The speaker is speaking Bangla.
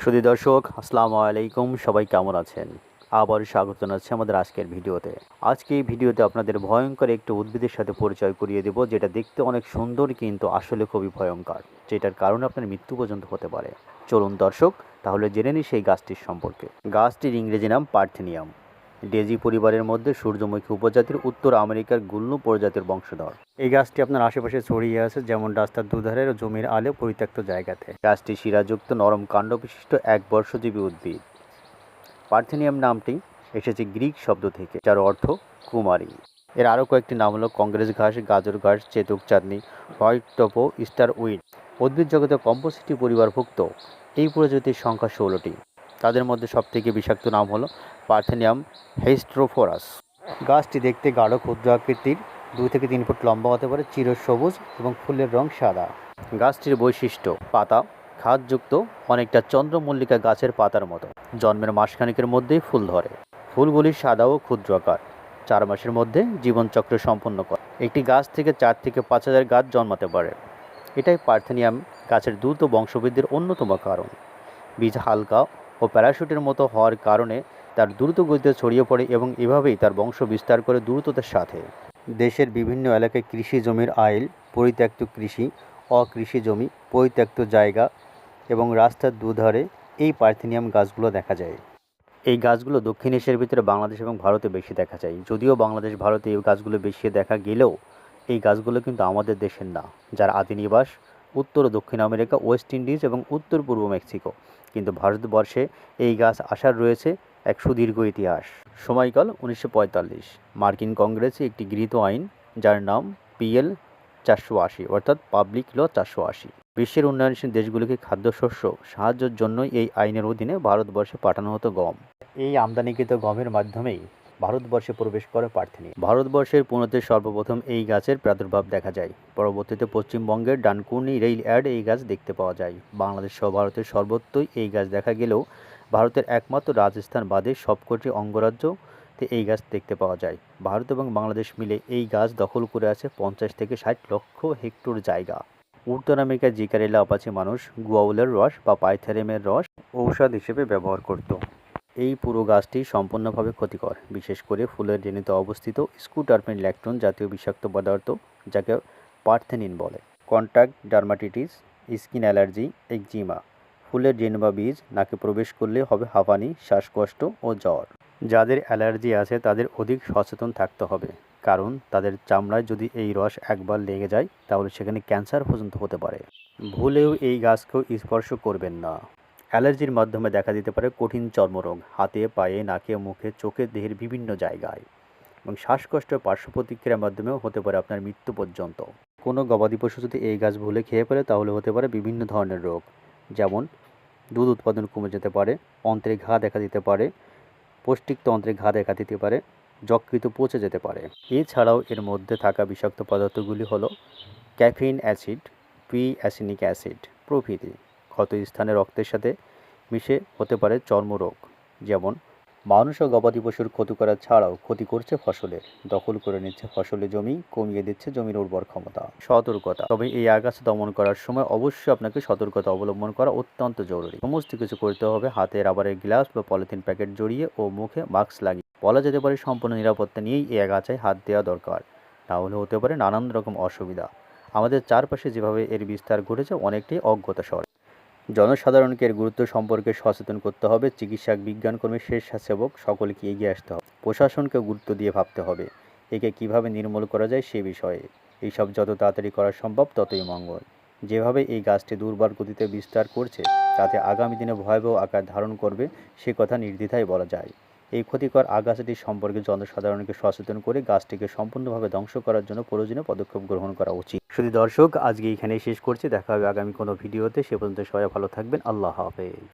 সুধী দর্শক, আসসালামু আলাইকুম। সবাই কেমন আছেন? আবার স্বাগত জানাচ্ছি আমাদের আজকের ভিডিওতে। আজকে এই ভিডিওতে আপনাদের ভয়ঙ্কর একটি উদ্ভিদের সাথে পরিচয় করিয়ে দেব, যেটা দেখতে অনেক সুন্দর কিন্তু আসলে খুবই ভয়ঙ্কর, যেটার কারণে আপনার মৃত্যু পর্যন্ত হতে পারে। চলুন দর্শক, তাহলে জেনে নিই সেই গাছটির সম্পর্কে। গাছটির ইংরেজি নাম পার্থেনিয়াম। ডেজি পরিবারের মধ্যে সূর্যমুখী উপজাতির উত্তর আমেরিকার গুল্ম প্রজাতির বংশধর। এই গাছটি আপনার আশেপাশে ছড়িয়ে আছে, যেমন রাস্তার দুধারের জমির আলে পরিত্যক্ত জায়গাতে। গাছটি শিরাযুক্ত নরম কাণ্ড বিশিষ্ট এক বর্ষজীবী উদ্ভিদ। পার্থেনিয়াম নামটি এসেছে গ্রিক শব্দ থেকে, যার অর্থ কুমারী। এর আরও কয়েকটি নাম হলো কংগ্রেস ঘাস, গাজর ঘাস, চেতুক চাঁদনি, হোয়াইট টোপো, স্টার উইড। উদ্ভিদ জগতে কম্পোসিটি পরিবারভুক্ত এই প্রজাতির সংখ্যা 16টি। তাদের মধ্যে সবথেকে বিষাক্ত নাম হলো পার্থেনিয়াম হেস্ট্রোফোরাস। গাছটি দেখতে গাঢ় ক্ষুদ্র আকৃতির, 2 থেকে 3 ফুট লম্বা হতে পারে, চিরসবুজ এবং ফুলের রং সাদা। গাছটির বৈশিষ্ট্য: পাতা খাদযুক্ত, অনেকটা চন্দ্রমল্লিকা গাছের পাতার মতো। জন্মের মাসখানেকের মধ্যেই ফুল ধরে। ফুলগুলি সাদা ও ক্ষুদ্র আকার। 4 মাসের মধ্যে জীবনচক্র সম্পন্ন করে। একটি গাছ থেকে 4 থেকে 5,000 গাছ জন্মাতে পারে। এটাই পার্থেনিয়াম গাছের দ্রুত বংশবৃদ্ধির অন্যতম কারণ। বীজ হালকা ও প্যারাশুটের মতো হওয়ার কারণে তার দ্রুত গতিতে ছড়িয়ে পড়ে এবং এভাবেই তার বংশ বিস্তার করে দ্রুততার সাথে। দেশের বিভিন্ন এলাকায় কৃষি জমির আইল, পরিত্যক্ত কৃষি, অকৃষি জমি, পরিত্যক্ত জায়গা এবং রাস্তার দুধারে এই পার্থেনিয়াম গাছগুলো দেখা যায়। এই গাছগুলো দক্ষিণ এশিয়ার ভিতরে বাংলাদেশ এবং ভারতে বেশি দেখা যায়। যদিও বাংলাদেশ, ভারতে এই গাছগুলো বেশি দেখা গেলেও এই গাছগুলো কিন্তু আমাদের দেশের না, যার আদি নিবাস উত্তর ও দক্ষিণ আমেরিকা, ওয়েস্ট ইন্ডিজ এবং উত্তর পূর্ব মেক্সিকো। কিন্তু ভারতবর্ষে এই গাছ আসার রয়েছে এক সুদীর্ঘ ইতিহাস। সময়কাল 1945। মার্কিন কংগ্রেসে একটি গৃহীত আইন, যার নাম পিএল 480, অর্থাৎ পাবলিক ল 480। বিশ্বের উন্নয়নশীল দেশগুলিকে খাদ্যশস্য সাহায্যের জন্যই এই আইনের অধীনে ভারতবর্ষে পাঠানো হতো গম। এই আমদানিকৃত গমের মাধ্যমেই ভারতবর্ষে প্রবেশ করে পার্থেনিয়াম। ভারতবর্ষের পুনেতে সর্বপ্রথম এই গাছের প্রাদুর্ভাব দেখা যায়। পরবর্তীতে পশ্চিমবঙ্গের ডানকুনি রেল অ্যাড এই গাছ দেখতে পাওয়া যায়। বাংলাদেশ সহ ভারতের সর্বত্রই এই গাছ দেখা গেলেও ভারতের একমাত্র রাজস্থান বাদে সবকটি অঙ্গরাজ্যতে এই গাছ দেখতে পাওয়া যায়। ভারত এবং বাংলাদেশ মিলে এই গাছ দখল করে আছে 50 থেকে 60 লক্ষ হেক্টর জায়গা। উত্তর আমেরিকার জিকারেলা আপাচি মানুষ গুয়াউলের রস বা পাইথেরিয়ামের রস ঔষধ হিসেবে ব্যবহার করত। এই পুরো গাছটি সম্পূর্ণভাবে ক্ষতিকর, বিশেষ করে ফুলের রেণুতে অবস্থিত স্কুটারপিন ল্যাকটোন জাতীয় বিষাক্ত পদার্থ, যাকে পার্থেনিন বলে। Contact dermatitis, skin allergy, eczema. ফুলের রেণু বা বীজ নাকে প্রবেশ করলে হবে হাঁপানি, শ্বাসকষ্ট ও জ্বর। যাদের অ্যালার্জি আছে তাদের অধিক সচেতন থাকতে হবে, কারণ তাদের চামড়ায় যদি এই রস একবার লেগে যায় তাহলে সেখানে ক্যান্সার পর্যন্ত হতে পারে। ভুলেও এই গাছকেও স্পর্শ করবেন না। অ্যালার্জির মাধ্যমে দেখা দিতে পারে কঠিন চর্মরোগ হাতে, পায়ে, নাকে, মুখে, চোখে, দেহের বিভিন্ন জায়গায়, এবং শ্বাসকষ্টের পার্শ্ব প্রতিক্রিয়ার মাধ্যমেও হতে পারে আপনার মৃত্যু পর্যন্ত। কোনো গবাদি পশু যদি এই গাছ ভুলে খেয়ে ফেলে তাহলে হতে পারে বিভিন্ন ধরনের রোগ, যেমন দুধ উৎপাদন কমে যেতে পারে, অন্ত্রে ঘা দেখা দিতে পারে, পৌষ্টিকতন্ত্রে ঘা দেখা দিতে পারে, যকৃৎ পচে যেতে পারে। এছাড়াও এর মধ্যে থাকা বিষাক্ত পদার্থগুলি হলো ক্যাফিন অ্যাসিড, অ্যাসিনিক অ্যাসিড প্রভৃতি। ক্ষত স্থানে রক্তের সাথে মিশে হতে পারে চর্মরোগ। যেমন মানুষ ও গবাদি পশুর ক্ষতি করা ছাড়াও ক্ষতি করছে ফসলের, দখল করে নিচ্ছে ফসলের জমি, কমিয়ে দিচ্ছে জমির উর্বর ক্ষমতা। সতর্কতা: তবে এই আগাছা দমন করার সময় অবশ্যই আপনাকে সতর্কতা অবলম্বন করা অত্যন্ত জরুরি। সমস্ত কিছু করতে হবে হাতে রাবারের গ্লাস বা পলিথিন প্যাকেট জড়িয়ে ও মুখে মাস্ক লাগিয়ে। বলা যেতে পারে সম্পূর্ণ নিরাপত্তা নিয়েই এই আগাছায় হাত দেওয়া দরকার, তাহলে হতে পারে নানান রকম অসুবিধা। আমাদের চারপাশে যেভাবে এর বিস্তার ঘটেছে অনেকটাই অজ্ঞাতসার। জনসাধারণকে এর গুরুত্ব সম্পর্কে সচেতন করতে হবে। চিকিৎসক, বিজ্ঞানকর্মী, স্বেচ্ছাসেবক সকলকে এগিয়ে আসতে হবে। প্রশাসনকে গুরুত্ব দিয়ে ভাবতে হবে একে কিভাবে নির্মূল করা যায় সে বিষয়ে। এইসব যত তাড়াতাড়ি করা সম্ভব ততই মঙ্গল। যেভাবে এই গাছটি দুর্বার গতিতে বিস্তার করছে তাতে আগামী দিনে ভয়াবহ আকার ধারণ করবে সে কথা নির্দ্বিধায় বলা যায়। এই ক্ষতিকর আগাছাটি সম্পর্কে জনসাধারণকে সচেতন করে গাছটিকে সম্পূর্ণভাবে ধ্বংস করার জন্য প্রয়োজনীয় পদক্ষেপ গ্রহণ করা উচিত। শুধু দর্শক, আজকে এখানেই শেষ করছি। দেখা হবে আগামী কোনো ভিডিওতে। সে পর্যন্ত সবাই ভালো থাকবেন। আল্লাহ হাফেজ।